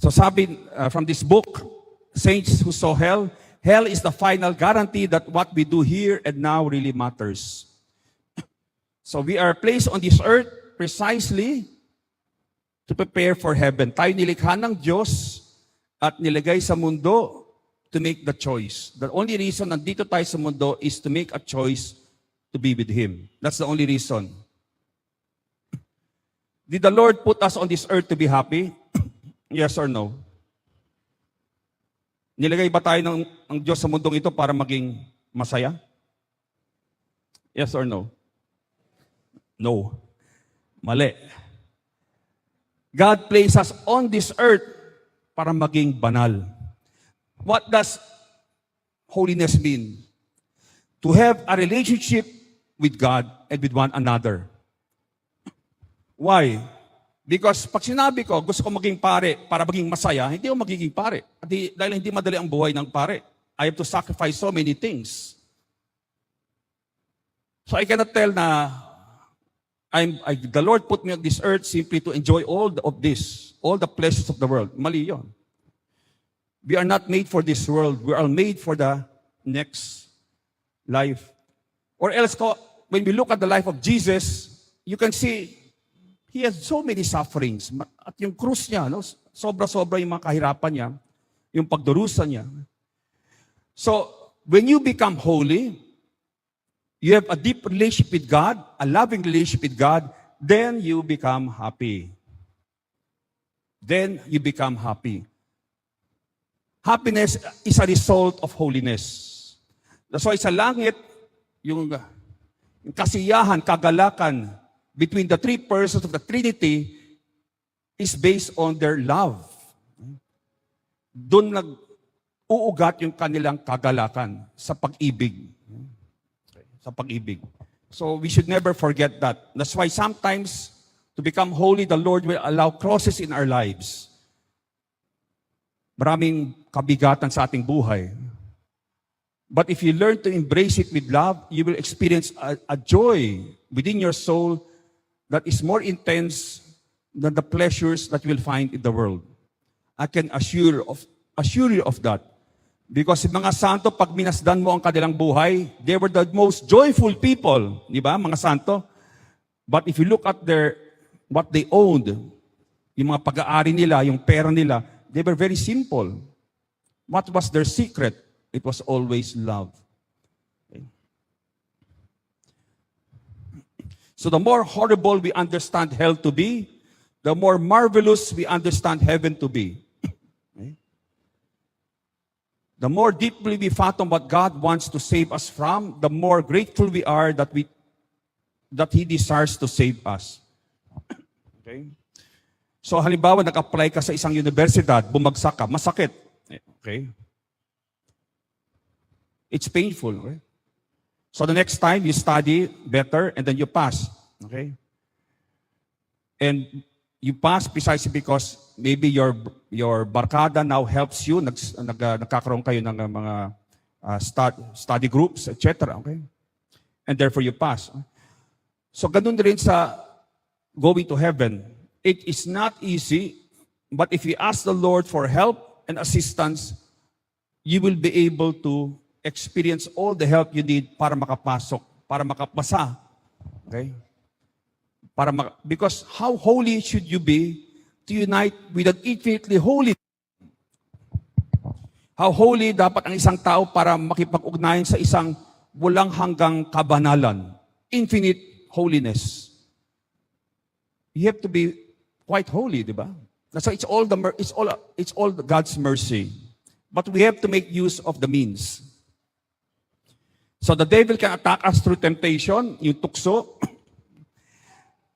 So sabi from this book, Saints Who Saw Hell, hell is the final guarantee that what we do here and now really matters. So we are placed on this earth precisely to prepare for heaven. Tayo nilikha ng Diyos at nilagay sa mundo to make the choice. The only reason nandito tayo sa mundo is to make a choice to be with Him. That's the only reason. Did the Lord put us on this earth to be happy? Yes or no? Nilagay ba tayo ng Diyos sa mundong ito para maging masaya? Yes or no? No. Mali. God placed us on this earth para maging banal. What does holiness mean? To have a relationship with God and with one another. Why? Because pag sinabi ko, gusto ko maging pare para maging masaya, hindi ako magiging pare. Dahil hindi madali ang buhay ng pare. I have to sacrifice so many things. So I cannot tell na the Lord put me on this earth simply to enjoy all of this, all the pleasures of the world. Mali yun. We are not made for this world. We are made for the next life. Or else, when we look at the life of Jesus, you can see He has so many sufferings. At yung krus niya, no? Sobra-sobra yung mga kahirapan niya, yung pagdurusa niya. So, when you become holy, you have a deep relationship with God, a loving relationship with God, then you become happy. Then you become happy. Happiness is a result of holiness. That's why sa langit, yung kasiyahan, kagalakan, between the three persons of the Trinity is based on their love. Doon nag-uugat yung kanilang kagalakan sa pag-ibig. Sa pag-ibig. So we should never forget that. That's why sometimes, to become holy, the Lord will allow crosses in our lives. Maraming kabigatan sa ating buhay. But if you learn to embrace it with love, you will experience a joy within your soul that is more intense than the pleasures that you will find in the world. I can assure you of that. Because yung mga santo, pag minasdan mo ang kanilang buhay, they were the most joyful people. Di ba, mga santo? But if you look at what they owned, yung mga pag-aari nila, yung pera nila, they were very simple. What was their secret? It was always love. So the more horrible we understand hell to be, the more marvelous we understand heaven to be. Okay? The more deeply we fathom what God wants to save us from, the more grateful we are that He desires to save us. Okay? So halimbawa, nag-apply ka sa isang universidad, bumagsak ka, masakit. Okay? It's painful. Okay? So the next time, you study better and then you pass. Okay? And you pass precisely because maybe your barkada now helps you. Nagkakaroon kayo ng mga study groups, etc. Okay? And therefore you pass. So ganun rin sa going to heaven. It is not easy, but if you ask the Lord for help and assistance, you will be able to experience all the help you need para makapasok, para makapasa. Okay? Because how holy should you be to unite with an infinitely holy? How holy dapat ang isang tao para makipag-ugnayan sa isang walang hanggang kabanalan? Infinite holiness. You have to be quite holy, di ba? So it's all God's mercy. But we have to make use of the means. So the devil can attack us through temptation, yung tukso.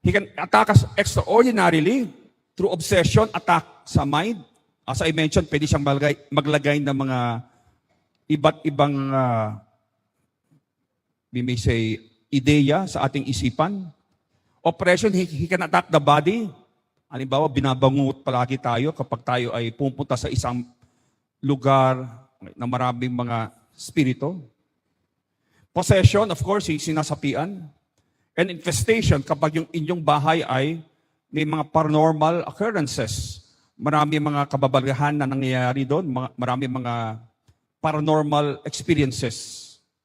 He can attack us extraordinarily through obsession, attack sa mind. As I mentioned, pwede siyang maglagay ng mga iba't ibang, we may say, ideya sa ating isipan. Oppression, he can attack the body. Halimbawa, binabangungot palagi tayo kapag tayo ay pupunta sa isang lugar na maraming mga spirito. Possession, of course, sinasapian. And infestation, kapag yung inyong bahay ay may mga paranormal occurrences. marami mga kababalaghan na nangyayari doon, marami mga paranormal experiences.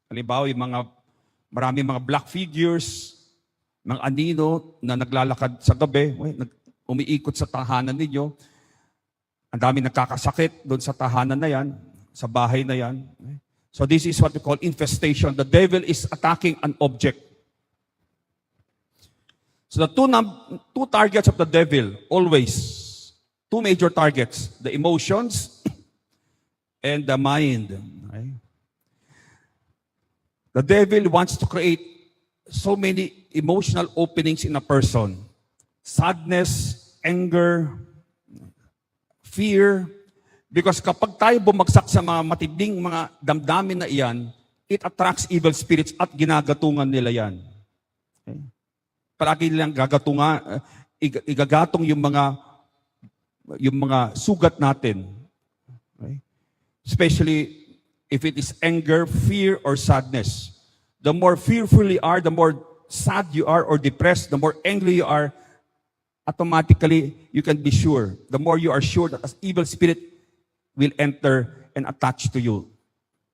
Halimbawa, marami mga black figures, mga anino na naglalakad sa gabi, umiikot sa tahanan ninyo. Ang dami nagkakasakit doon sa tahanan na yan, sa bahay na yan. So this is what we call infestation. The devil is attacking an object. So the two targets of the devil, always, two major targets, the emotions and the mind. Okay? The devil wants to create so many emotional openings in a person. Sadness, anger, fear. Because kapag tayo bumagsak sa mga matinding mga damdamin na iyan, it attracts evil spirits at ginagatungan nila yan. Okay? Palagi nilang igagatong yung mga sugat natin. Okay? Especially if it is anger, fear, or sadness. The more fearful you are, the more sad you are or depressed, the more angry you are, automatically you can be sure. The more you are sure that an evil spirit will enter and attach to you.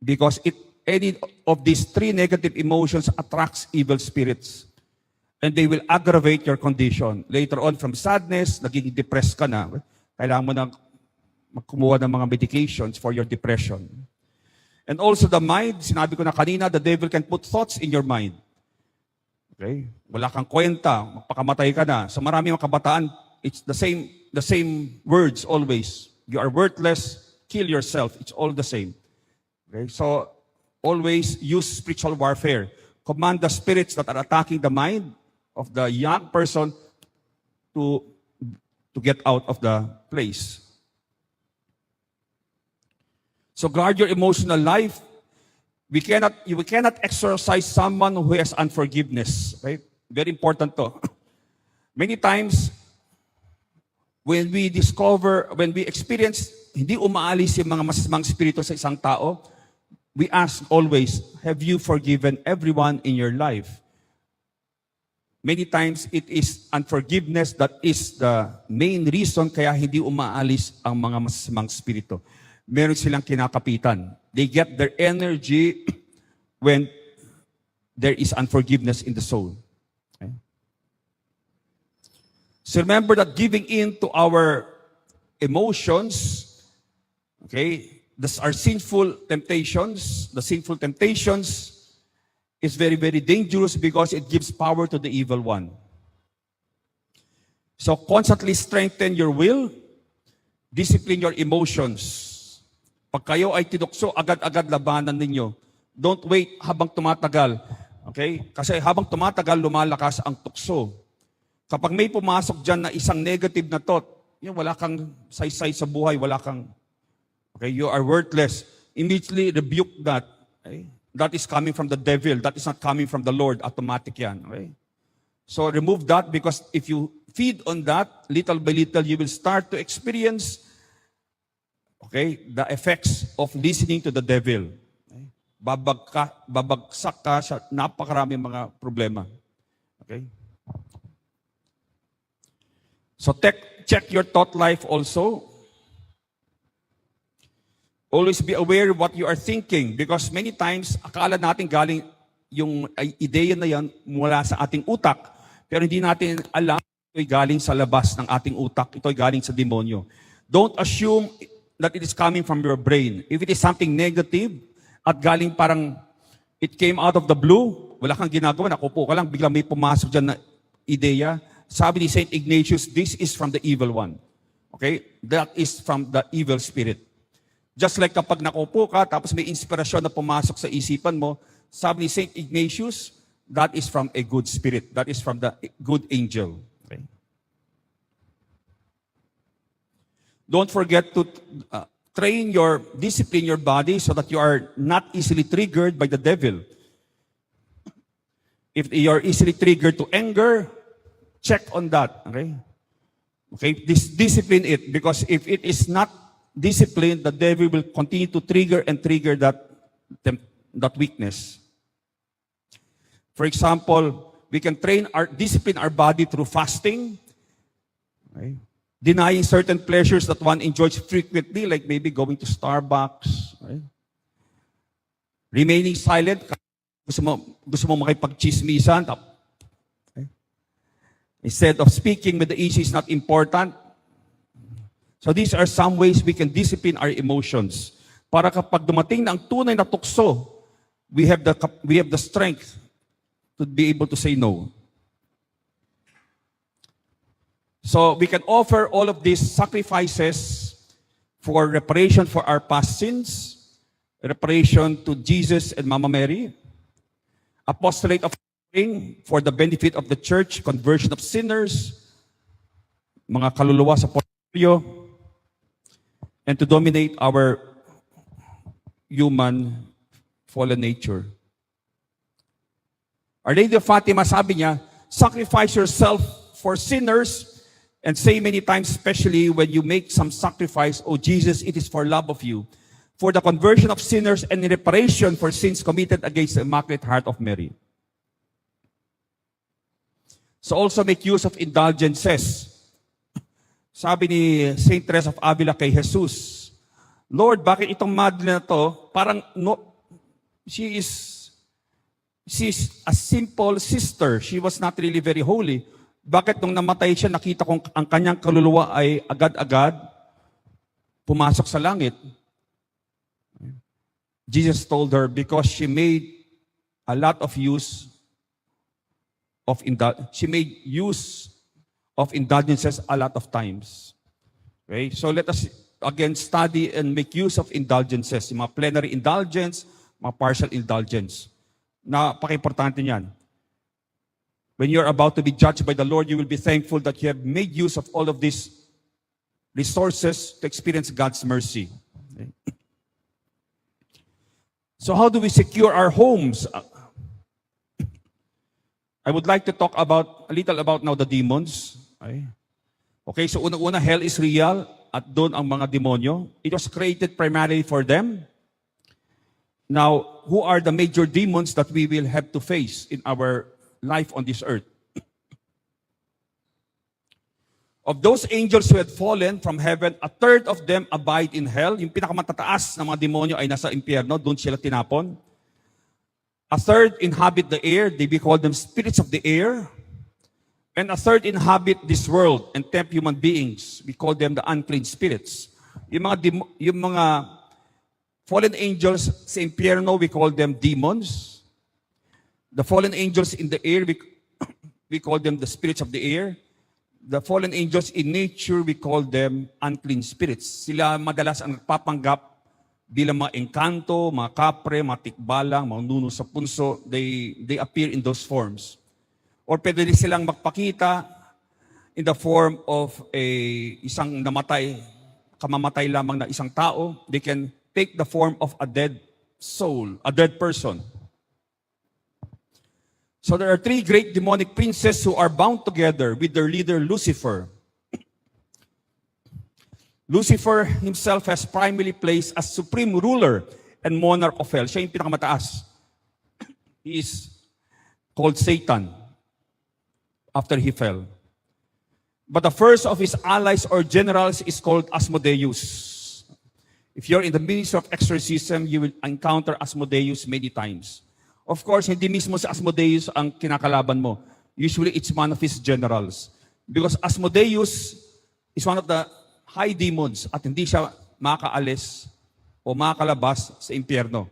Because any of these three negative emotions attracts evil spirits. And they will aggravate your condition. Later on, from sadness, naging depressed ka na. Kailangan mo na kumuha ng mga medications for your depression. And also the mind, sinabi ko na kanina, the devil can put thoughts in your mind. Okay? Wala kang kwenta, magpakamatay ka na. Sa maraming mga kabataan, it's the same words always. You are worthless, kill yourself. It's all the same. Okay? So, always use spiritual warfare. Command the spirits that are attacking the mind of the young person to get out of the place. So guard your emotional life. We cannot exorcise someone who has unforgiveness. Right? Very important to. Many times, when we experience, hindi umaalis yung mga masasamang spirito sa isang tao, we ask always, have you forgiven everyone in your life? Many times, it is unforgiveness that is the main reason kaya hindi umaalis ang mga masasamang spirito. Meron silang kinakapitan. They get their energy when there is unforgiveness in the soul. Okay? So remember that giving in to our emotions, okay, our sinful temptations, the sinful temptations is very, very dangerous because it gives power to the evil one. So constantly strengthen your will, discipline your emotions. Pag kayo ay tinukso, agad-agad labanan ninyo. Don't wait habang tumatagal. Okay? Kasi habang tumatagal, lumalakas ang tukso. Kapag may pumasok dyan na isang negative na thought, wala kang saysay sa buhay, okay, you are worthless. Immediately rebuke that. Okay? That is coming from the devil. That is not coming from the Lord. Automatic yan. Okay? So remove that because if you feed on that, little by little, you will start to experience the effects of listening to the devil. Okay? Babagsak ka sa napakaraming mga problema. Okay? So check your thought life also. Always be aware of what you are thinking because many times, akala natin galing yung ideya na yan mula sa ating utak, pero hindi natin alam ito'y galing sa labas ng ating utak, ito'y galing sa demonyo. Don't assume that it is coming from your brain. If it is something negative at galing parang it came out of the blue, wala kang ginagawa, nakupo ka lang, biglang may pumasok dyan na ideya. Sabi ni St. Ignatius, this is from the evil one. Okay? That is from the evil spirit. Just like kapag nakupo ka, tapos may inspirasyon na pumasok sa isipan mo, sabi ni St. Ignatius, that is from a good spirit. That is from the good angel. Okay? Don't forget to discipline your body so that you are not easily triggered by the devil. If you are easily triggered to anger, check on that. Okay? Okay? Discipline it because if it is not discipline, the devil will continue to trigger that weakness. For example, we can discipline our body through fasting. Okay? denying certain pleasures that one enjoys frequently, like maybe going to Starbucks, right? Remaining silent, gusto mo makipagchismisan, okay? Instead of speaking when the issue is not important. So these are some ways we can discipline our emotions. Para kapag dumating na ang tunay na tukso, we have the strength to be able to say no. So we can offer all of these sacrifices for reparation for our past sins, reparation to Jesus and Mama Mary, apostolate of praying for the benefit of the church, conversion of sinners, mga kaluluwa sa portfolio, and to dominate our human fallen nature. Our Lady of Fatima, sabi niya, sacrifice yourself for sinners and say many times, especially when you make some sacrifice, oh Jesus, it is for love of you, for the conversion of sinners and in reparation for sins committed against the Immaculate Heart of Mary. So also make use of indulgences. Sabi ni Saint Teresa of Avila kay Jesus, Lord, bakit itong Madre na to, parang no, she's a simple sister. She was not really very holy. Bakit nung namatay siya, nakita kong ang kanyang kaluluwa ay agad-agad pumasok sa langit? Jesus told her, because she made a lot of use of indulgences a lot of times. Okay? So let us again study and make use of indulgences. Yung mga plenary indulgence, mga partial indulgence. Napaka-importante niyan. When you're about to be judged by the Lord, you will be thankful that you have made use of all of these resources to experience God's mercy. Okay? So how do we secure our homes? I would like to talk a little about now the demons. Okay, so unang-una, hell is real at doon ang mga demonyo. It was created primarily for them. Now, who are the major demons that we will have to face in our life on this earth? Of those angels who had fallen from heaven, a third of them abide in hell. Yung pinakamatataas na mga demonyo ay nasa impyerno, doon sila tinapon. A third inhabit the air, we call them spirits of the air. And a third inhabit this world and tempt human beings. We call them the unclean spirits. Yung mga fallen angels sa impyerno, we call them demons. The fallen angels in the air, we call them the spirits of the air. The fallen angels in nature, we call them unclean spirits. Sila madalas ang nagpapanggap bilang mga engkanto, mga kapre, mga tikbalang, mga nuno sa punso. They appear in those forms. Or pwede rin silang magpakita in the form of isang namatay, kamamatay lamang na isang tao. They can take the form of a dead soul, a dead person. So there are three great demonic princes who are bound together with their leader, Lucifer. Lucifer himself has primarily placed as supreme ruler and monarch of hell. Siya yung pinakamataas. He is called Satan after he fell. But the first of his allies or generals is called Asmodeus. If you're in the ministry of exorcism, you will encounter Asmodeus many times. Of course, hindi mismo si Asmodeus ang kinakalaban mo. Usually, it's one of his generals. Because Asmodeus is one of the high demons at hindi siya makaalis o makakalabas sa impyerno.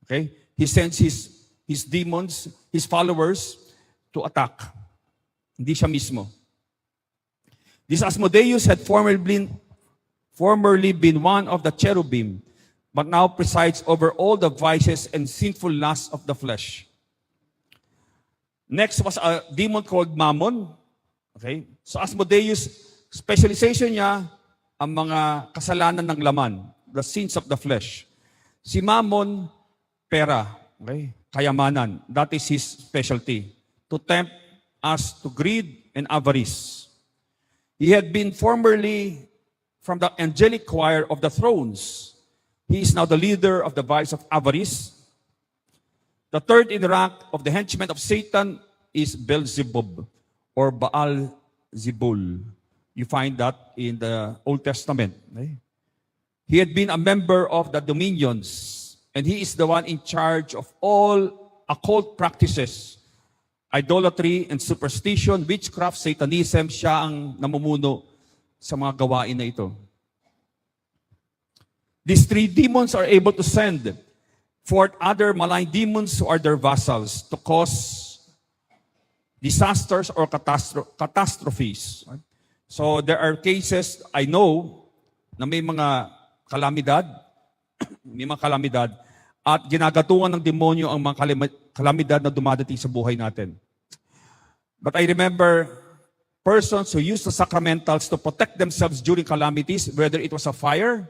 Okay? He sends his demons, his followers, to attack. Hindi siya mismo. This Asmodeus had formerly been one of the cherubim, but now presides over all the vices and sinful lusts of the flesh. Next was a demon called Mammon. Okay? So Asmodeus, specialization niya ang mga kasalanan ng laman, the sins of the flesh. Si Mammon, pera, okay? Kayamanan. That is his specialty. To tempt us to greed and avarice. He had been formerly from the angelic choir of the thrones. He is now the leader of the vice of avarice. The third in rank of the henchmen of Satan is Beelzebub or Baal Zebul. You find that in the Old Testament. Okay? He had been a member of the dominions, and he is the one in charge of all occult practices, idolatry and superstition, witchcraft, Satanism. Siya ang namumuno sa mga gawain na ito. These three demons are able to send forth other malign demons who are their vassals to cause disasters or catastrophes. So there are cases, I know, na may mga kalamidad, at ginagatungan ng demonyo ang mga kalamidad na dumadating sa buhay natin. But I remember persons who used the sacramentals to protect themselves during calamities, whether it was a fire,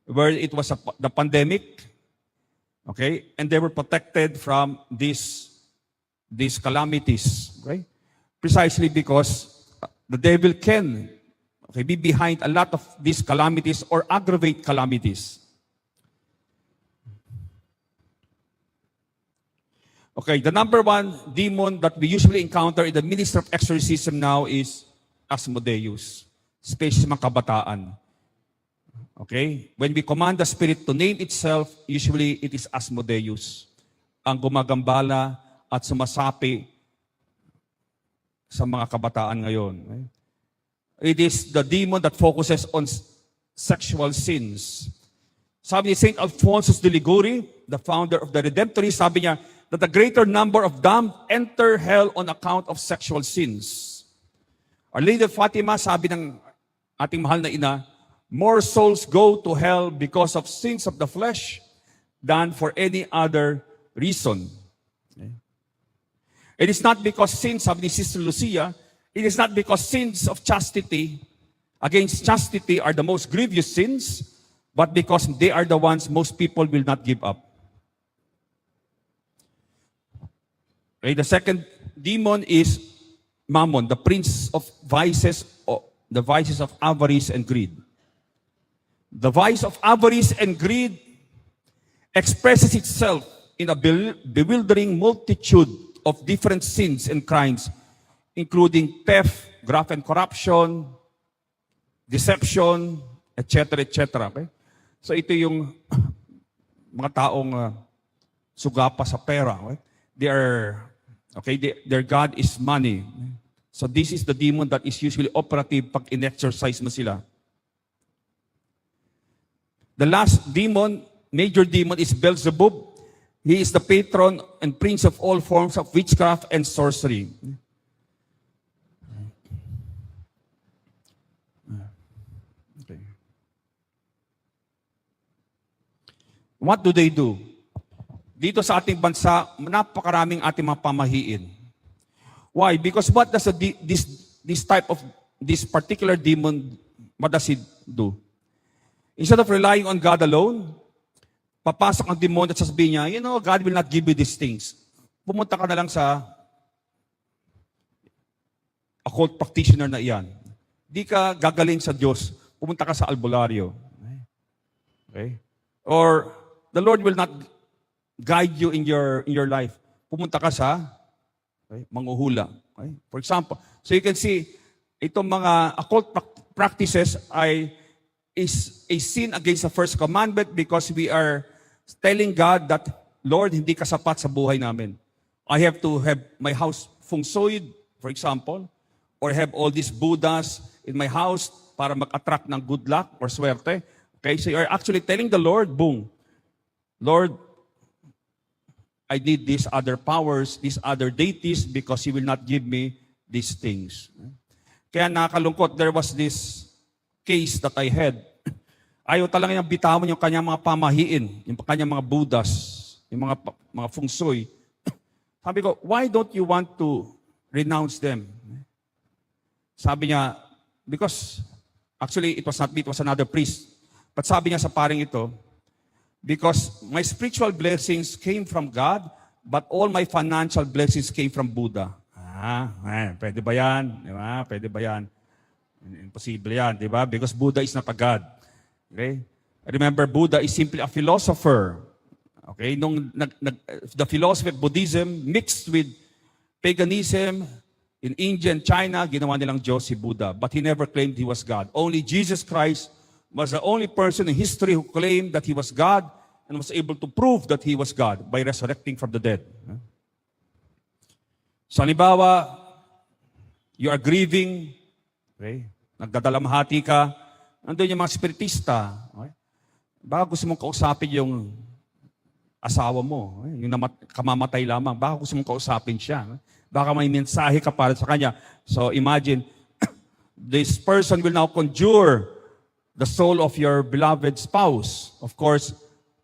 whether it was the pandemic, okay, and they were protected from these calamities, okay, precisely because the devil can, okay, be behind a lot of these calamities or aggravate calamities. Okay, the number one demon that we usually encounter in the ministry of exorcism now is Asmodeus, especially mga kabataan. Okay? When we command the spirit to name itself, usually it is Asmodeus ang gumagambala at sumasapi sa mga kabataan ngayon. Okay? It is the demon that focuses on sexual sins. Sabi ni St. Alphonsus de Liguori, the founder of the Redemptorists, sabi niya, that a greater number of damned enter hell on account of sexual sins. Our Lady of Fatima, sabi ng ating mahal na ina, more souls go to hell because of sins of the flesh than for any other reason. Okay? It is not because sins, sabi ni Sister Lucia, it is not because sins of chastity, against chastity are the most grievous sins, but because they are the ones most people will not give up. Okay, the second demon is Mammon, the prince of vices, the vices of avarice and greed. The vice of avarice and greed expresses itself in a bewildering multitude of different sins and crimes, including theft, graft and corruption, deception, etc., etc. Okay? So ito yung mga taong sugapa sa pera. Okay? Their God is money. So this is the demon that is usually operative pag in-exercise mo sila. The last demon, major demon, is Beelzebub. He is the patron and prince of all forms of witchcraft and sorcery. Okay. What do they do? Dito sa ating bansa, napakaraming ating mga pamahiin. Why? Because what does this particular demon, what does it do? Instead of relying on God alone, papasok ang demon at sasabihin niya, God will not give you these things. Pumunta ka na lang sa occult practitioner na iyan. Di ka gagaling sa Diyos. Pumunta ka sa albularyo. Okay? Or the Lord will not guide you in your life. Pumunta ka sa manghuhula. Okay? For example, so you can see, itong mga occult practices is a sin against the first commandment because we are telling God that, Lord, hindi ka sapat sa buhay namin. I have to have my house feng shuied, for example, or have all these Buddhas in my house para mag-attract ng good luck or swerte. Okay, so you are actually telling the Lord, boom, Lord, I need these other powers, these other deities, because He will not give me these things. Kaya nakakalungkot, there was this case that I had. Ayaw talaga niyang bitawan yung kanyang mga pamahiin, yung kanyang mga Buddhas, yung mga feng shui. Sabi ko, why don't you want to renounce them? Sabi niya, because, actually, it was not me, it was another priest. But sabi niya sa paring ito, because my spiritual blessings came from God, but all my financial blessings came from Buddha. Pwede ba yan? Di ba? Pwede ba yan? Imposible yan, di ba? Because Buddha is not a God. Okay? Remember, Buddha is simply a philosopher. Okay? The philosophy of Buddhism mixed with paganism, In India and China, ginawa nilang Diyos si Buddha, but he never claimed he was God. Only Jesus Christ was the only person in history who claimed that he was God and was able to prove that he was God by resurrecting from the dead. So, halimbawa, you are grieving, okay? Nagdadalamhati ka, nandun yung mga spiritista. Okay? Baka gusto mong kausapin yung asawa mo, okay? Yung kamamatay lamang, baka gusto mong kausapin siya. Okay? Baka may mensahe ka para sa kanya. So imagine, this person will now conjure the soul of your beloved spouse. Of course,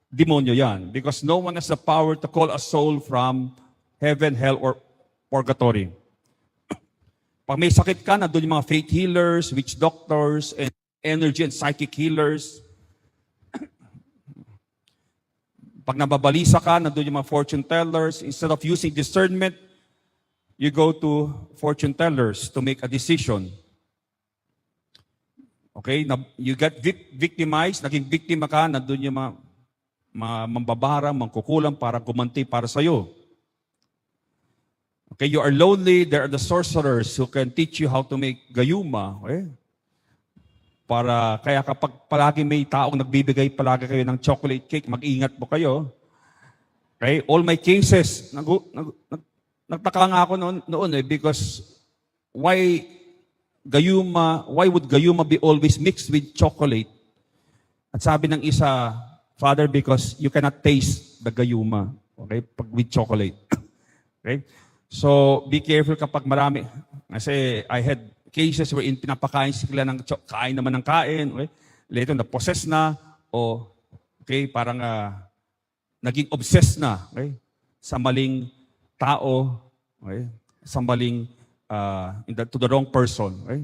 demonyo yan. Because no one has the power to call a soul from heaven, hell, or purgatory. Pag may sakit ka, nandun yung mga faith healers, witch doctors, and energy and psychic healers. Pag nababalisa ka, nandun yung mga fortune tellers. Instead of using discernment, you go to fortune tellers to make a decision. Okay? You get victimized, naging biktima ka, nandun yung mga mambabara, mangkukulam para gumanti para sa'yo. Okay? You are lonely, there are the sorcerers who can teach you how to make gayuma. Okay? Kaya kapag palagi may taong nagbibigay palagi kayo ng chocolate cake, mag-ingat po kayo. Okay? All my cases, nagtaka nga ako noon because why would gayuma be always mixed with chocolate? At sabi ng isa, Father, because you cannot taste the gayuma, okay, pag with chocolate. Okay? So, be careful kapag marami. Kasi I had cases wherein pinapakain sila ng kain naman ng kain, okay? Later, na-possess na, o, okay, parang naging obsessed na, okay, sa maling tao, okay? Sa maling, to the wrong person. Okay?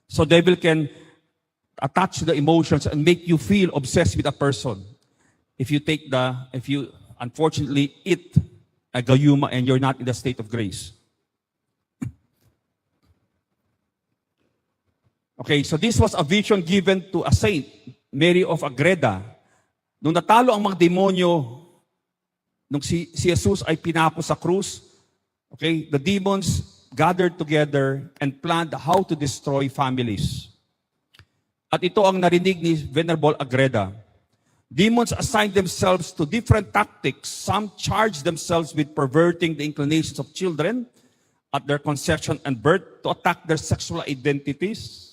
So devil can attach the emotions and make you feel obsessed with a person. If you unfortunately eat a gayuma and you're not in the state of grace. Okay, so this was a vision given to a saint, Mary of Agreda. Nung natalo ang mga demonyo, nung si Jesus ay pinako sa krus, okay, the demons gathered together and planned how to destroy families. At ito ang narinig ni Venerable Agreda. Demons assigned themselves to different tactics. Some charged themselves with perverting the inclinations of children at their conception and birth to attack their sexual identities.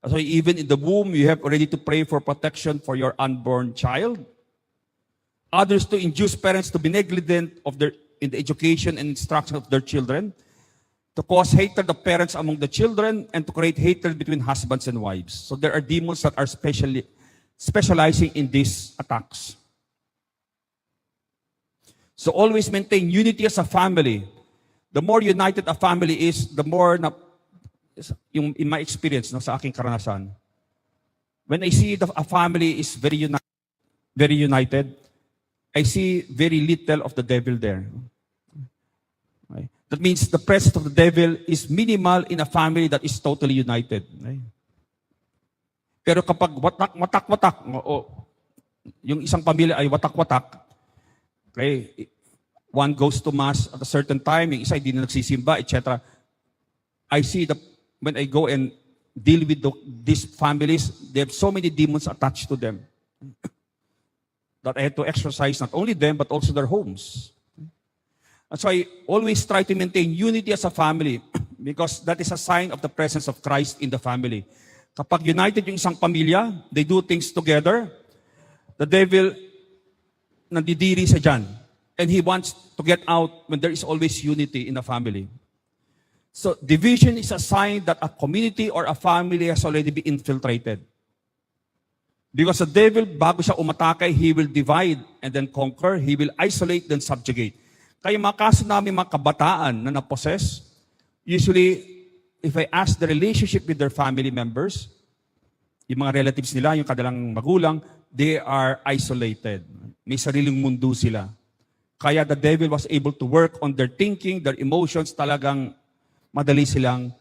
So even in the womb, you have already to pray for protection for your unborn child. Others to induce parents to be negligent in the education and instruction of their children, to cause hatred of parents among the children, and to create hatred between husbands and wives. So there are demons that are specializing in these attacks. So always maintain unity as a family. The more united a family is, the more in my experience, sa aking karanasan, when I see a family is very united, I see very little of the devil there. Okay? That means the presence of the devil is minimal in a family that is totally united. Okay? Pero kapag watak-watak, yung isang pamilya ay watak-watak, okay, one goes to mass at a certain time, yung isa hindi na nagsisimba, etc. I see when I go and deal with these families, they have so many demons attached to them. That I had to exercise not only them, but also their homes. And so I always try to maintain unity as a family because that is a sign of the presence of Christ in the family. Kapag united yung isang pamilya, they do things together, the devil nandidiri sa dyan. And he wants to get out when there is always unity in a family. So division is a sign that a community or a family has already been infiltrated. Because the devil, bago siya umatake, he will divide and then conquer. He will isolate, then subjugate. Kaya mga kaso namin mga kabataan na napossess, usually, if I ask the relationship with their family members, yung mga relatives nila, yung kadalang magulang, they are isolated. May sariling mundo sila. Kaya the devil was able to work on their thinking, their emotions, talagang madali silang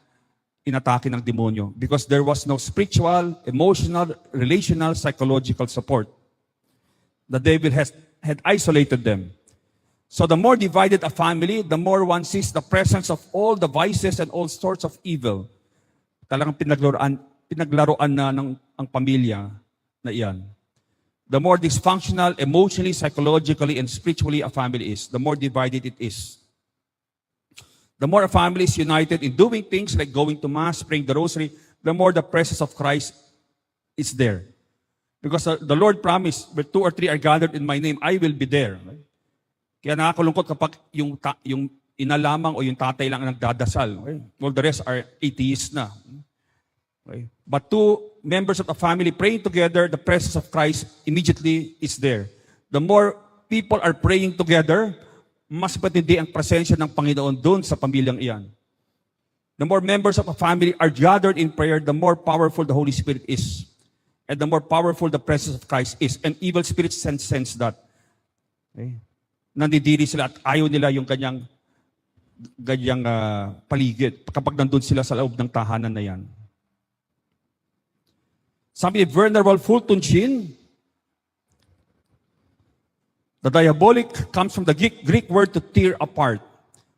inatake ng demonyo because there was no spiritual, emotional, relational, psychological support. The devil had isolated them. So the more divided a family, the more one sees the presence of all the vices and all sorts of evil. Talagang pinaglaruan na ng ang pamilya na iyan. The more dysfunctional emotionally, psychologically, and spiritually a family is, the more divided it is. The more a family is united in doing things like going to Mass, praying the Rosary, the more the presence of Christ is there. Because the Lord promised, where 2 or 3 are gathered in my name, I will be there. Right? Kaya nakakalungkot kapag yung ina lamang o yung tatay lang ang nagdadasal. Okay? All the rest are atheists na. Okay? But 2 members of the family praying together, the presence of Christ immediately is there. The more people are praying together, mas patindi ang presensya ng Panginoon doon sa pamilyang iyan. The more members of a family are gathered in prayer, the more powerful the Holy Spirit is. And the more powerful the presence of Christ is. And evil spirits sense that. Okay? Nandidiri sila at ayaw nila yung ganyang paligid kapag nandun sila sa loob ng tahanan na yan. Sabi ni Venerable Fulton Sheen, the diabolic comes from the Greek word to tear apart.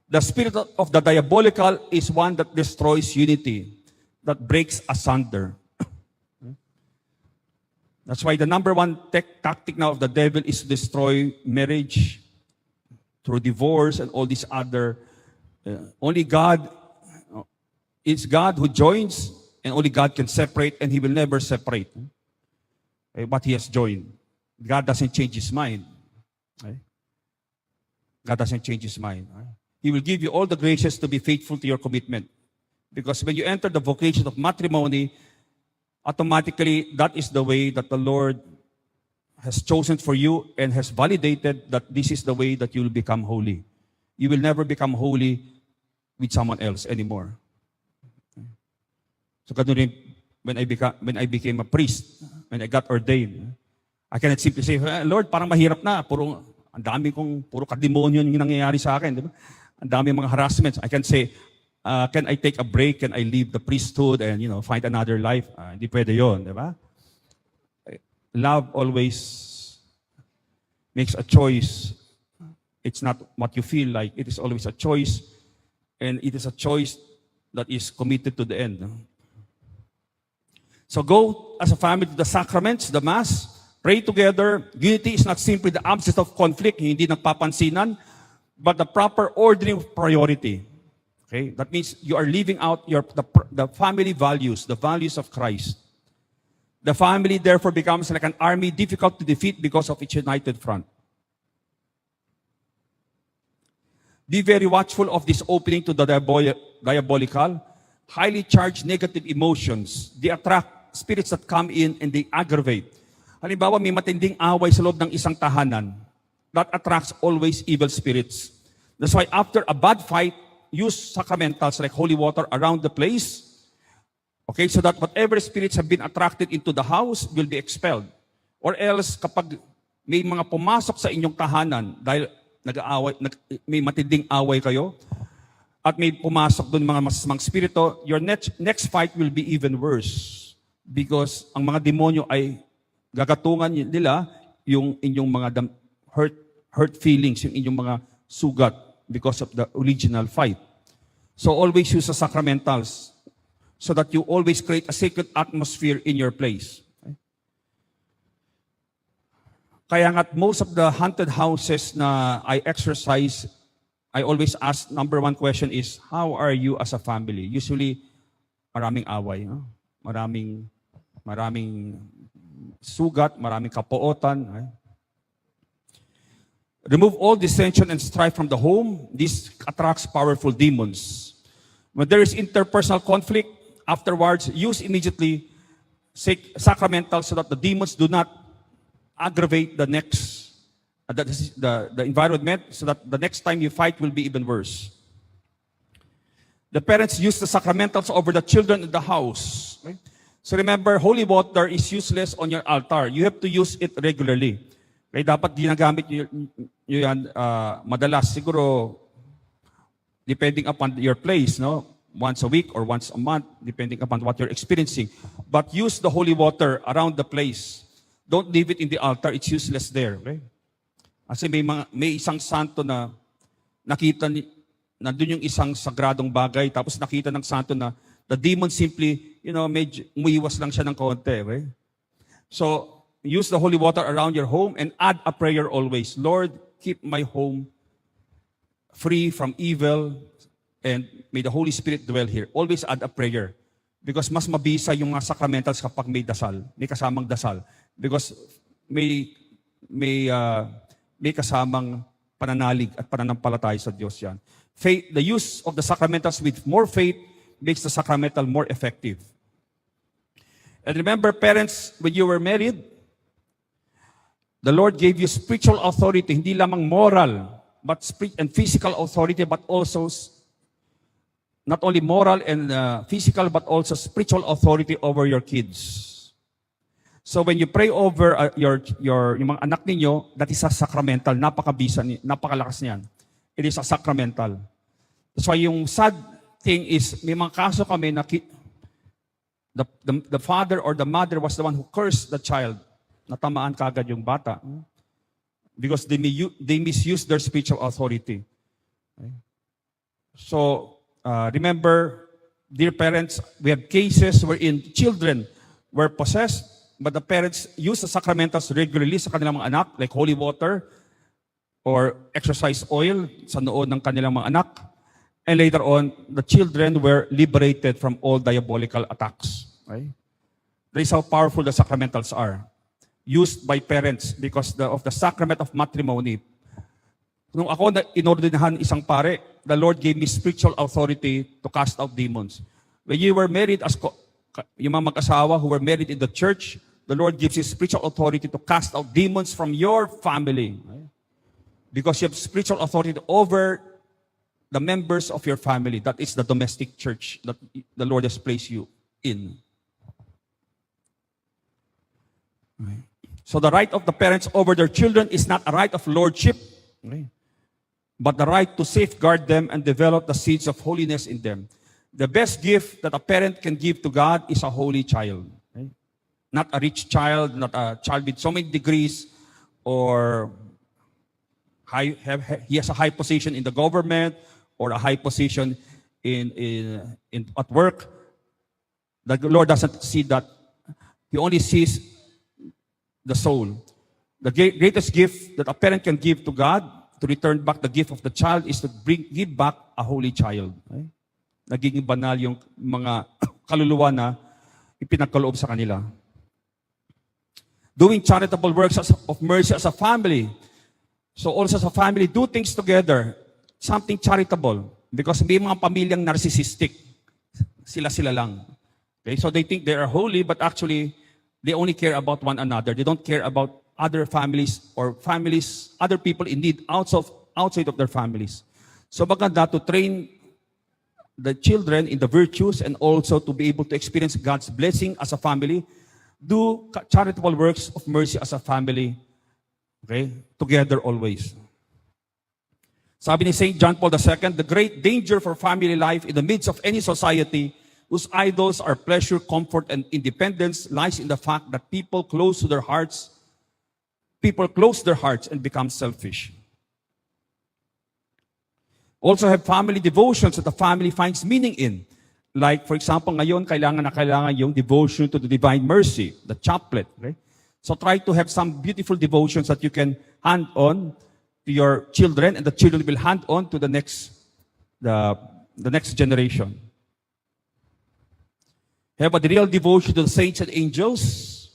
The spirit of the diabolical is one that destroys unity, that breaks asunder. That's why the number one tactic now of the devil is to destroy marriage, through divorce and all these other, only God, it's God who joins, and only God can separate, and He will never separate what He has joined. God doesn't change His mind. God doesn't change His mind. He will give you all the graces to be faithful to your commitment. Because when you enter the vocation of matrimony, automatically that is the way that the Lord has chosen for you and has validated that this is the way that you will become holy. You will never become holy with someone else anymore. So ganun rin, when I became a priest, when I got ordained, I cannot simply say, Lord, parang mahirap na, puro kademonyo yung nangyayari sa akin, di ba? Ang dami mga harassments. I can say, can I take a break? Can I leave the priesthood and find another life? Hindi pwede yun, di ba? Love always makes a choice. It's not what you feel like. It is always a choice. And it is a choice that is committed to the end. So go as a family to the sacraments, the Mass, pray together. Unity is not simply the absence of conflict, hindi nagpapansinan, but the proper ordering of priority. Okay? That means you are living out the family values, the values of Christ. The family therefore becomes like an army difficult to defeat because of its united front. Be very watchful of this opening to the diabolical, highly charged negative emotions. They attract spirits that come in and they aggravate. Halimbawa, may matinding away sa loob ng isang tahanan. That attracts always evil spirits. That's why after a bad fight, use sacramentals like holy water around the place. Okay, so that whatever spirits have been attracted into the house will be expelled. Or else, kapag may mga pumasok sa inyong tahanan, dahil may matinding away kayo, at may pumasok doon mga masasamang spirito, your next fight will be even worse. Because ang mga demonyo ay gagatungan nila yung inyong mga hurt feelings, yung inyong mga sugat because of the original fight. So always use the sacramentals so that you always create a sacred atmosphere in your place. Okay? Kaya nga most of the haunted houses na I exercise, I always ask, number one question is, how are you as a family? Usually, maraming away. No? Maraming sugat, maraming kapuotan. Right? Remove all dissension and strife from the home. This attracts powerful demons. When there is interpersonal conflict, afterwards, use immediately sacramentals so that the demons do not aggravate the environment, so that the next time you fight will be even worse. The parents use the sacramentals over the children in the house. Okay? So remember, holy water is useless on your altar. You have to use it regularly. Okay? Dapat ginagamit nyo yan madalas. Siguro, depending upon your place, no? Once a week or once a month, depending upon what you're experiencing. But use the holy water around the place. Don't leave it in the altar. It's useless there. Okay? Kasi may isang santo na nakita nandun yung isang sagradong bagay, tapos nakita ng santo na the demon simply, medyo umiiwas lang siya ng konti. Okay? So, use the holy water around your home and add a prayer always. Lord, keep my home free from evil and may the Holy Spirit dwell here. Always add a prayer. Because mas mabisa yung mga sacramentals kapag may dasal, may kasamang dasal. Because may kasamang pananalig at pananampalataya sa Diyos yan. Faith, the use of the sacramentals with more faith makes the sacramental more effective. And remember, parents, when you were married, the Lord gave you spiritual authority, hindi lamang moral, but and physical authority, but also not only moral and physical, but also spiritual authority over your kids. So when you pray over yung mga anak ninyo, that is a sacramental. Napakalakas niyan. It is a sacramental. That's why yung sad thing is, may mga kaso kami na the father or the mother was the one who cursed the child. Natamaan kagad yung bata. Because they misuse their spiritual authority. Okay? So, remember, dear parents, we have cases wherein children were possessed, but the parents use the sacramentals regularly sa kanilang mga anak, like holy water or exorcise oil sa noon ng kanilang mga anak. And later on, the children were liberated from all diabolical attacks. Okay? That is how powerful the sacramentals are. Used by parents because of the sacrament of matrimony. Nung ako inordinahan isang pare, the Lord gave me spiritual authority to cast out demons. When you were married, yung mga mag-asawa who were married in the church, the Lord gives you spiritual authority to cast out demons from your family. Because you have spiritual authority over the members of your family. That is the domestic church that the Lord has placed you in. So the right of the parents over their children is not a right of lordship, but the right to safeguard them and develop the seeds of holiness in them. The best gift that a parent can give to God is a holy child. Not a rich child, not a child with so many degrees, or he has a high position in the government, or a high position at work. The Lord doesn't see that. He only sees the soul. The greatest gift that a parent can give to God, to return back the gift of the child, is to give back a holy child. Okay? Nagiging banal yung mga kaluluwa na ipinagkaloob sa kanila. Doing charitable works of mercy as a family. So also as a family, do things together. Something charitable. Because may mga pamilyang narcissistic. Sila-sila lang. Okay? So they think they are holy, but actually, they only care about one another. They don't care about other families or other people in need outside of their families. So maganda to train the children in the virtues and also to be able to experience God's blessing as a family. Do charitable works of mercy as a family. Okay? Together always. Sabi ni St. John Paul II, the great danger for family life in the midst of any society whose idols are pleasure, comfort, and independence lies in the fact that people close their hearts and become selfish. Also have family devotions that the family finds meaning in. Like, for example, ngayon, kailangan yung devotion to the divine mercy, the chaplet. Okay? So try to have some beautiful devotions that you can hand on to your children, and the children will hand on to the next generation. Have a real devotion to the saints and angels.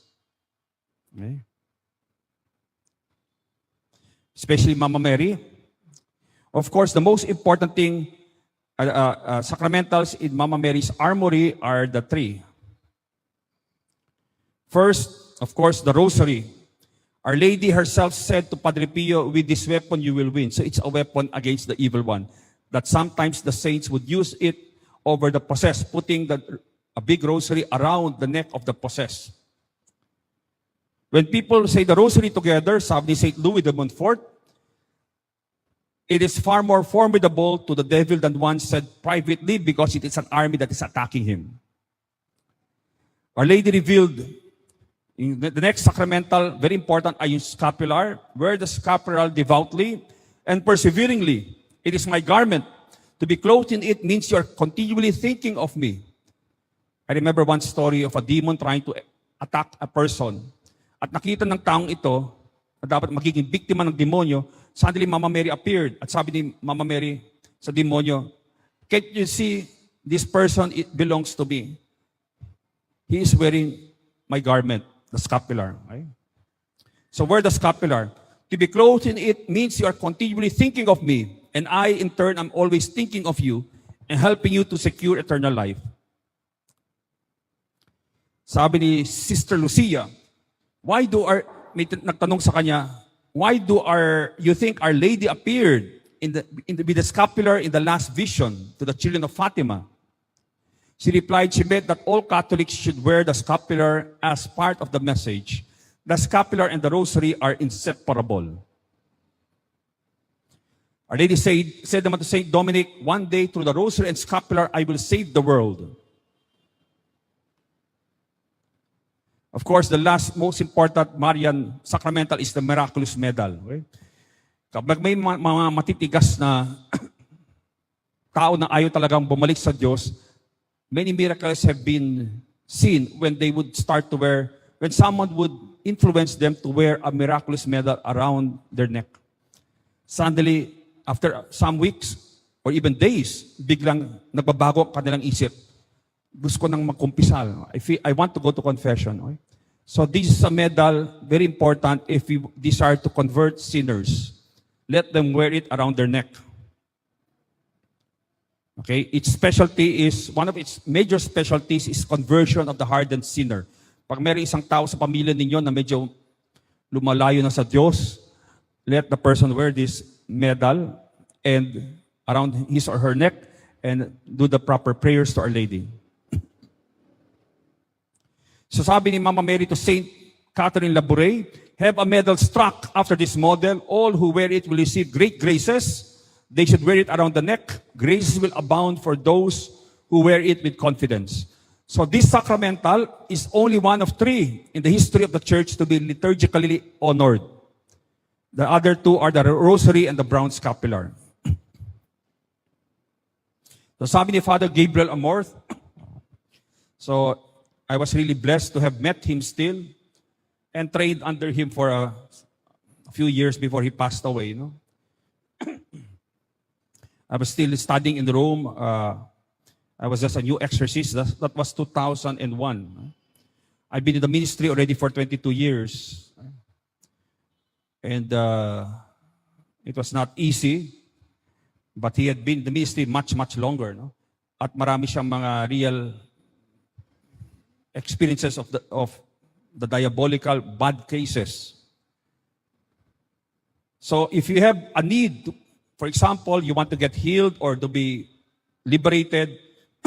Okay. Especially Mama Mary. Of course, the most important thing, sacramentals in Mama Mary's armory are the three. First, of course, the rosary. Our Lady herself said to Padre Pio, with this weapon you will win. So it's a weapon against the evil one. That sometimes the saints would use it over the possessed, putting a big rosary around the neck of the possessed. When people say the rosary together, sabi ni St. Louis de Montfort, it is far more formidable to the devil than one said privately because it is an army that is attacking him. Our Lady revealed The next sacramental, very important, ay yung scapular. Wear the scapular devoutly and perseveringly. It is my garment. To be clothed in it means you are continually thinking of me. I remember one story of a demon trying to attack a person. At nakita ng taong ito na dapat magiging biktima ng demonyo, suddenly Mama Mary appeared. At sabi ni Mama Mary sa demonyo, "Can't you see this person, it belongs to me? He is wearing my garment, the scapular." Right? So wear the scapular. To be clothed in it means you are continually thinking of me. And I, in turn, am always thinking of you and helping you to secure eternal life. Sabi ni Sister Lucia, may nagtanong sa kanya, why you think Our Lady appeared with the scapular in the last vision to the children of Fatima? She replied, she meant that all Catholics should wear the scapular as part of the message. The scapular and the rosary are inseparable. Our Lady said naman to Saint Dominic, one day through the rosary and scapular, I will save the world. Of course, the last most important Marian sacramental is the miraculous medal. Okay? Kapag may mga matitigas na tao na ayaw talagang bumalik sa Diyos, many miracles have been seen when someone would influence them to wear a miraculous medal around their neck. Suddenly, after some weeks or even days, biglang nagbabago ang kanilang isip. Gusto ko nang magkumpisal. I want to go to confession. Okay? So this is a medal, very important if you desire to convert sinners. Let them wear it around their neck. Okay? One of its major specialties is conversion of the hardened sinner. Pag mayroong isang tao sa pamilya ninyo na medyo lumalayo na sa Diyos, let the person wear this medal and around his or her neck and do the proper prayers to Our Lady. So sabi ni Mama Mary to Saint Catherine Labouré, have a medal struck after this model. All who wear it will receive great graces. They should wear it around the neck. Graces will abound for those who wear it with confidence. So this sacramental is only one of 3 in the history of the Church to be liturgically honored. The other 2 are the rosary and the brown scapular. So sabi ni Father Gabriel Amorth, so I was really blessed to have met him still and trained under him for a few years before he passed away. No? I was still studying in Rome. I was just a new exorcist. That was 2001. I've been in the ministry already for 22 years. And it was not easy. But he had been in the ministry much, much longer. No? At marami siyang mga real experiences of the diabolical bad cases. So if you have a need, for example, you want to get healed or to be liberated,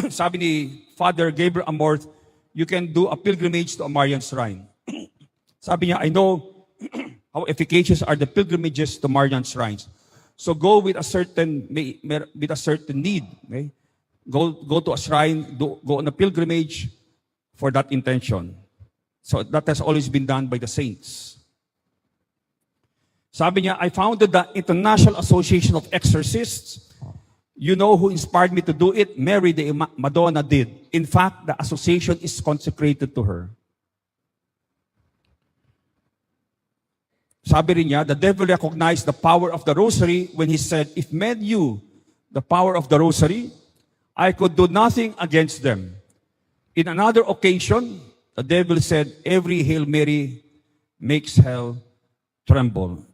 sabi ni Father Gabriel Amorth, you can do a pilgrimage to a Marian shrine. Sabi niya, I know how efficacious are the pilgrimages to Marian shrines. So go with a certain need. Okay? Go to a shrine, go on a pilgrimage for that intention. So that has always been done by the saints. Sabi niya, I founded the International Association of Exorcists. You know who inspired me to do it? Mary the Madonna did. In fact, the association is consecrated to her. Sabi rin niya, the devil recognized the power of the rosary when he said, if men knew the power of the rosary, I could do nothing against them. In another occasion, the devil said, every Hail Mary makes hell tremble.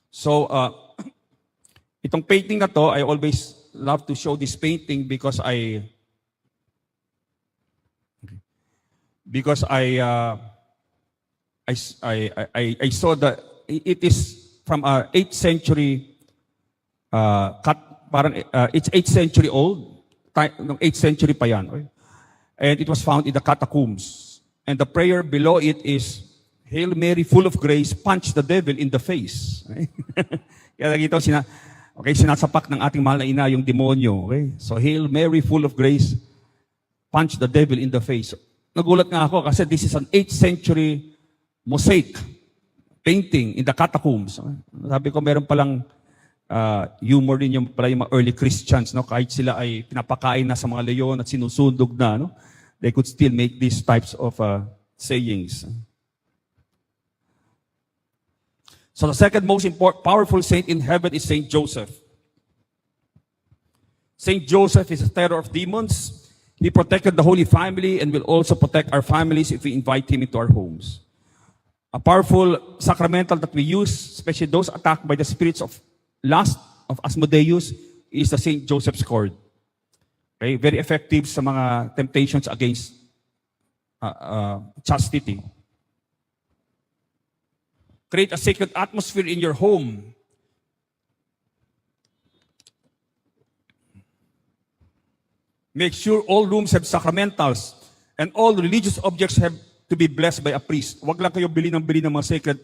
So, itong painting na to, I always love to show this painting because I saw that it is from 8th century, it's 8th century old, ng 8th century pa yan. Okay? And it was found in the catacombs. And the prayer below it is, Hail Mary, full of grace, punch the devil in the face. Okay? Kaya nakita ko, sinasapak ng ating mahal na ina yung demonyo. Okay? So, Hail Mary, full of grace, punch the devil in the face. nagulat nga ako kasi this is an 8th century mosaic painting in the catacombs. Sabi ko, meron palang humor din yung pala yung mga early Christians, no? Kahit sila ay pinapakain na sa mga leon at sinusundog na, no? They could still make these types of sayings. So the second most powerful saint in heaven is Saint Joseph. Saint Joseph is a terror of demons. He protected the Holy Family and will also protect our families if we invite him into our homes. A powerful sacramental that we use, especially those attacked by the spirits of lust, of Asmodeus, is the Saint Joseph's cord. Okay? Very effective sa mga temptations against chastity. Create a sacred atmosphere in your home. Make sure all rooms have sacramentals and all religious objects have to be blessed by a priest. Huwag lang kayo bili ng mga sacred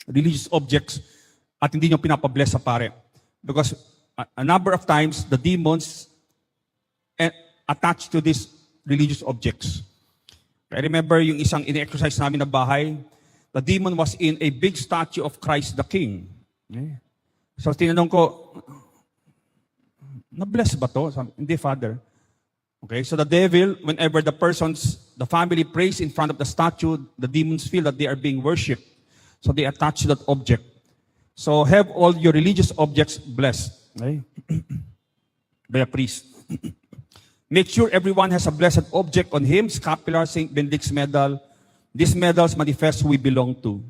religious objects at hindi nyo pinapabless sa pare. Because a number of times, the demons attach to these religious objects. I remember yung isang in-exercise namin na bahay, the demon was in a big statue of Christ the King. So tinanong ko, na-bless ba to? Sabi, hindi, Father. Okay, so the devil, whenever the family prays in front of the statue, the demons feel that they are being worshipped. So they attach to that object. So have all your religious objects blessed, okay? By a priest. Make sure everyone has a blessed object on him, scapular, St. Benedict's medal. These medals manifest who we belong to.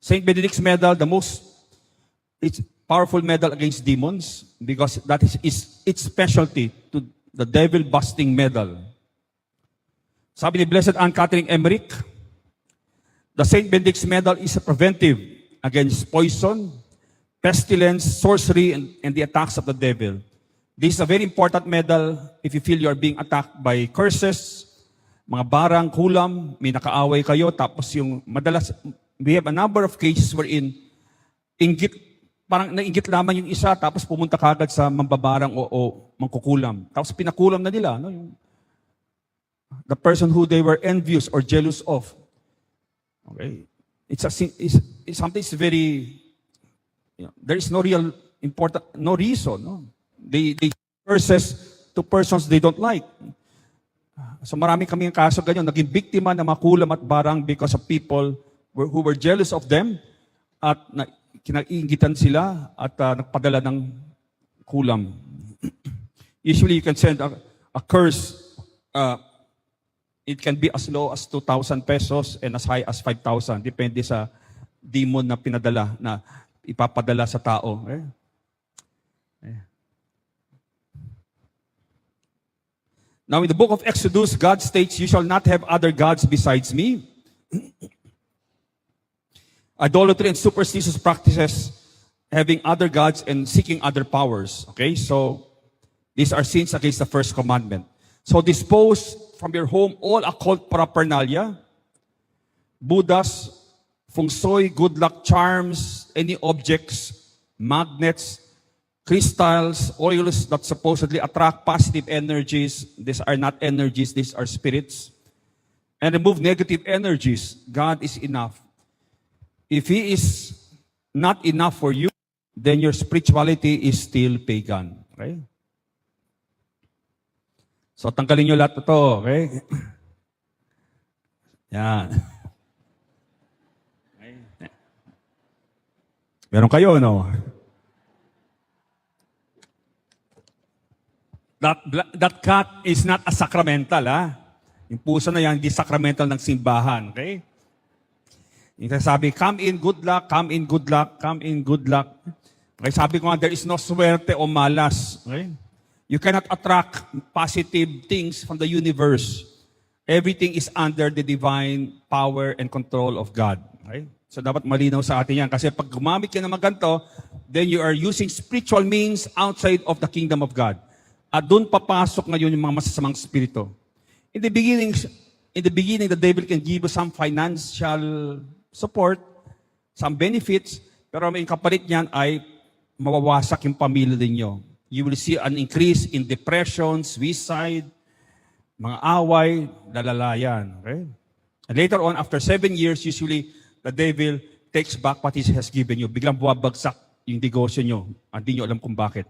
St. Benedict's medal, it's powerful medal against demons because that is its specialty to the devil-busting medal. Sabi ni Blessed Anne Catherine Emmerich, the St. Benedict's medal is a preventive against poison, pestilence, sorcery, and the attacks of the devil. This is a very important medal if you feel you are being attacked by curses, mga barang, kulam, may nakaaway kayo, tapos yung madalas, we have a number of cases wherein parang nainggit lamang yung isa, tapos pumunta kagad sa mambabarang o mangkukulam. Tapos pinakulam na nila, no? The person who they were envious or jealous of. Okay? It's something very, there is no real no reason, no? They curses to persons they don't like. So marami kaming kaso ganyan, naging biktima ng mga kulam at barang because of people who were jealous of them at kinaiingitan sila at nagpadala ng kulam. Usually you can send a curse. It can be as low as 2,000 pesos and as high as 5,000. Depende sa demon na pinadala, na ipapadala sa tao. Now in the book of Exodus, God states, "You shall not have other gods besides me." Idolatry and superstitious practices, having other gods and seeking other powers. Okay, so these are sins against the first commandment. So dispose from your home all occult paraphernalia, Buddhas, feng shui, good luck charms, any objects, magnets, crystals, oils that supposedly attract positive energies. These are not energies, these are spirits. And remove negative energies. God is enough. If He is not enough for you, then your spirituality is still pagan. Okay? So, tanggalin nyo lahat ito. Okay? Yan. Meron kayo, no? That cat is not a sacramental, ha? Yung puso na yan, hindi sacramental ng simbahan. Okay? Yung sabi, come in good luck, come in good luck, come in good luck. Okay, sabi ko nga, there is no swerte o malas. Okay? You cannot attract positive things from the universe. Everything is under the divine power and control of God. Okay? So dapat malinaw sa atin yan. Kasi pag gumamit ka ng mga ganito, then you are using spiritual means outside of the kingdom of God. At doon papasok ngayon yung mga masasamang spirito. In the beginning, the devil can give you some financial support, some benefits, pero may kapalit niyan ay mawawasak yung pamilya ninyo. You will see an increase in depression, suicide, mga away, lalalayan. Okay? And later on, after 7 years, usually, the devil takes back what he has given you. Biglang buwabagsak yung negosyo nyo. Hindi nyo alam kung bakit.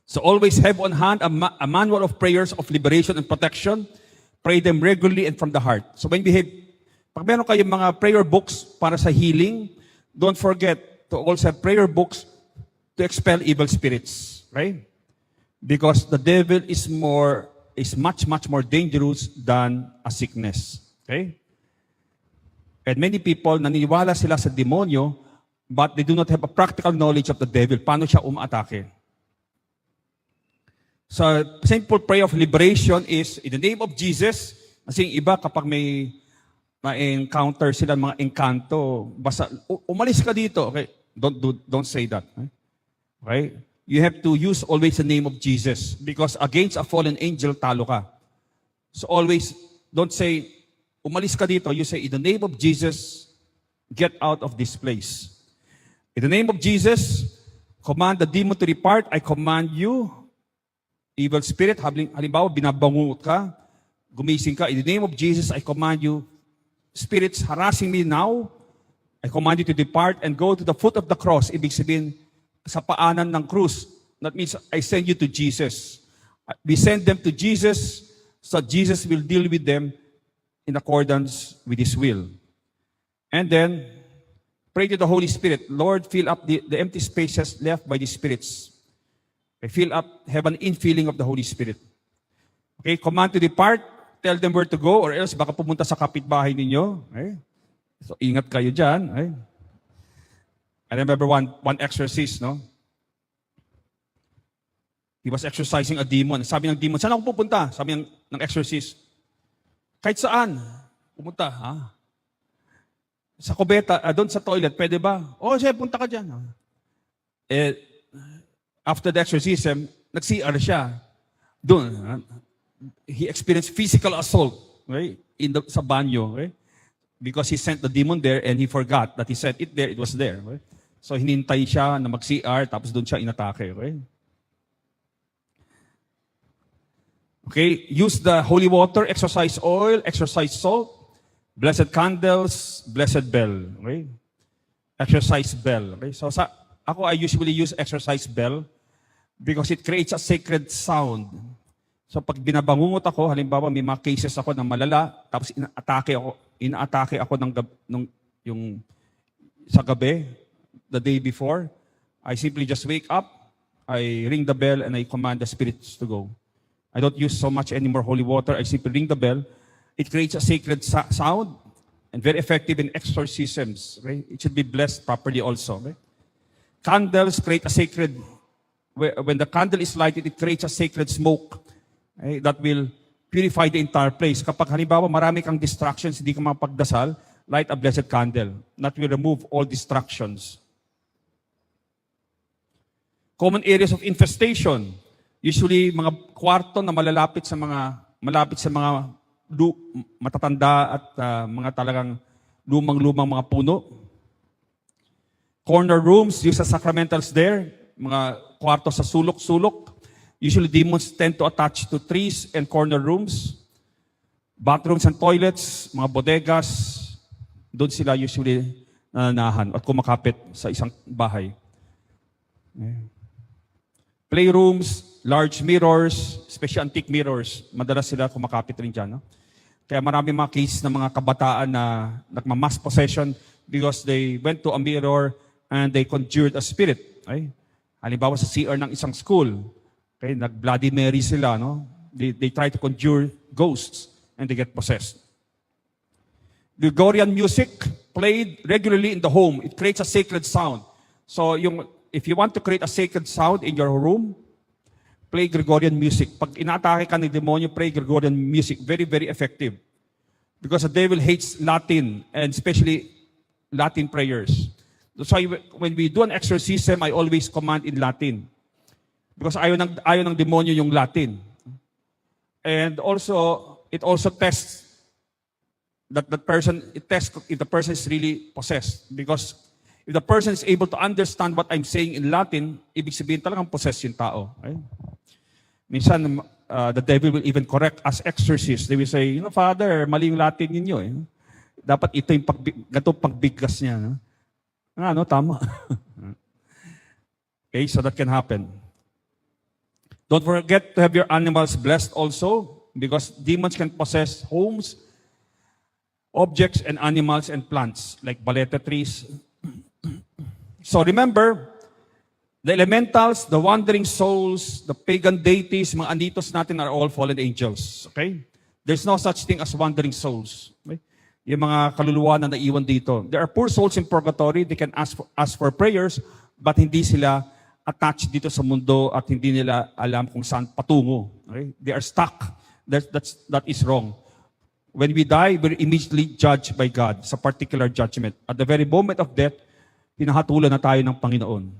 So always have on hand a manual of prayers of liberation and protection. Pray them regularly and from the heart. So when we have, pag meron kayong mga prayer books para sa healing, don't forget to also have prayer books to expel evil spirits. Right? Because the devil is much more dangerous than a sickness. Okay? And many people, naniniwala sila sa demonyo, but they do not have a practical knowledge of the devil. Paano siya umatake? So, simple prayer of liberation is, in the name of Jesus, kasi yung iba kapag may ma-encounter sila mga engkanto, basta, umalis ka dito. Okay? Don't say that. Okay? You have to use always the name of Jesus because against a fallen angel, talo ka. So always, don't say, umalis ka dito. You say, in the name of Jesus, get out of this place. In the name of Jesus, command the demon to depart. I command you, evil spirit, halimbawa, binabangungot ka, gumising ka. In the name of Jesus, I command you, spirits harassing me now, I command you to depart and go to the foot of the cross. Ibig sabihin, sa paanan ng krus. That means I send you to Jesus. We send them to Jesus so Jesus will deal with them in accordance with His will. And then, pray to the Holy Spirit. Lord, fill up the empty spaces left by the spirits. Have an infilling of the Holy Spirit. Okay, command to depart. Tell them where to go or else baka pumunta sa kapitbahay ninyo. Okay? So, ingat kayo dyan. Okay? I remember one exorcist, no? He was exorcising a demon. Sabi ng demon, saan ako pupunta? Sabi ng exorcist, kahit saan. Pumunta, ha? Sa kubeta, doon sa toilet, pwede ba? Sige, punta ka dyan. After the exorcism, nag-CR siya. Doon, he experienced physical assault, right? Sa banyo, right? Because he sent the demon there and he forgot that he sent it there, it was there, right? So, hinintay siya na mag-CR, tapos doon siya inatake. Okay? Use the holy water, exorcise oil, exorcise salt, blessed candles, blessed bell. Okay? Exorcise bell. Okay? So, I usually use exorcise bell because it creates a sacred sound. So, pag binabangungot ako, halimbawa may mga cases ako na malala, tapos inaatake ako sa gabi, the day before, I simply just wake up, I ring the bell, and I command the spirits to go. I don't use so much anymore holy water. I simply ring the bell. It creates a sacred sound and very effective in exorcisms. Right? It should be blessed properly also. Right? Candles create a sacred, when the candle is lighted, it creates a sacred smoke that will purify the entire place. Kapag halimbawa marami kang distractions, hindi ka mapagdasal, light a blessed candle. That will remove all distractions. Common areas of infestation. Usually, mga kwarto na malapit sa mga matatanda at mga talagang lumang-lumang mga puno. Corner rooms, use sa sacramentals there. Mga kwarto sa sulok-sulok. Usually, demons tend to attach to trees and corner rooms. Bathrooms and toilets, mga bodegas. Doon sila usually nananahan at kumakapit sa isang bahay. Playrooms, large mirrors, especially antique mirrors, madalas sila kumakapit rin dyan. No? Kaya marami mga cases ng mga kabataan na nagmamass possession because they went to a mirror and they conjured a spirit. Okay? Halimbawa sa CR ng isang school, okay? Nag-Bloody Mary sila. No? They try to conjure ghosts and they get possessed. Gregorian music played regularly in the home. It creates a sacred sound. So if you want to create a sacred sound in your room, play Gregorian music. Pag inaatake ka ng demonyo, play Gregorian music. Very, very effective. Because the devil hates Latin, and especially Latin prayers. That's why when we do an exorcism, I always command in Latin. Because ayaw ng demonyo yung Latin. And also, it also tests that person, it tests if the person is really possessed. Because If the person is able to understand what I'm saying in Latin, ibig sabihin talagang possessed yung tao. Okay? Minsan, the devil will even correct us exorcists. They will say, Father, mali yung Latin ninyo. Eh. Dapat ito yung ganito pagbigkas niya. No? Tama. Okay, so that can happen. Don't forget to have your animals blessed also, because demons can possess homes, objects, and animals and plants, like balete trees. So remember, the elementals, the wandering souls, the pagan deities, mga anitos natin are all fallen angels. Okay? There's no such thing as wandering souls. Okay? Yung mga kaluluwa na naiwan dito. There are poor souls in purgatory. They can ask for prayers, but hindi sila attached dito sa mundo at hindi nila alam kung saan patungo. Okay? They are stuck. That is wrong. When we die, we're immediately judged by God sa particular judgment. At the very moment of death, hinahatulan na tayo ng Panginoon.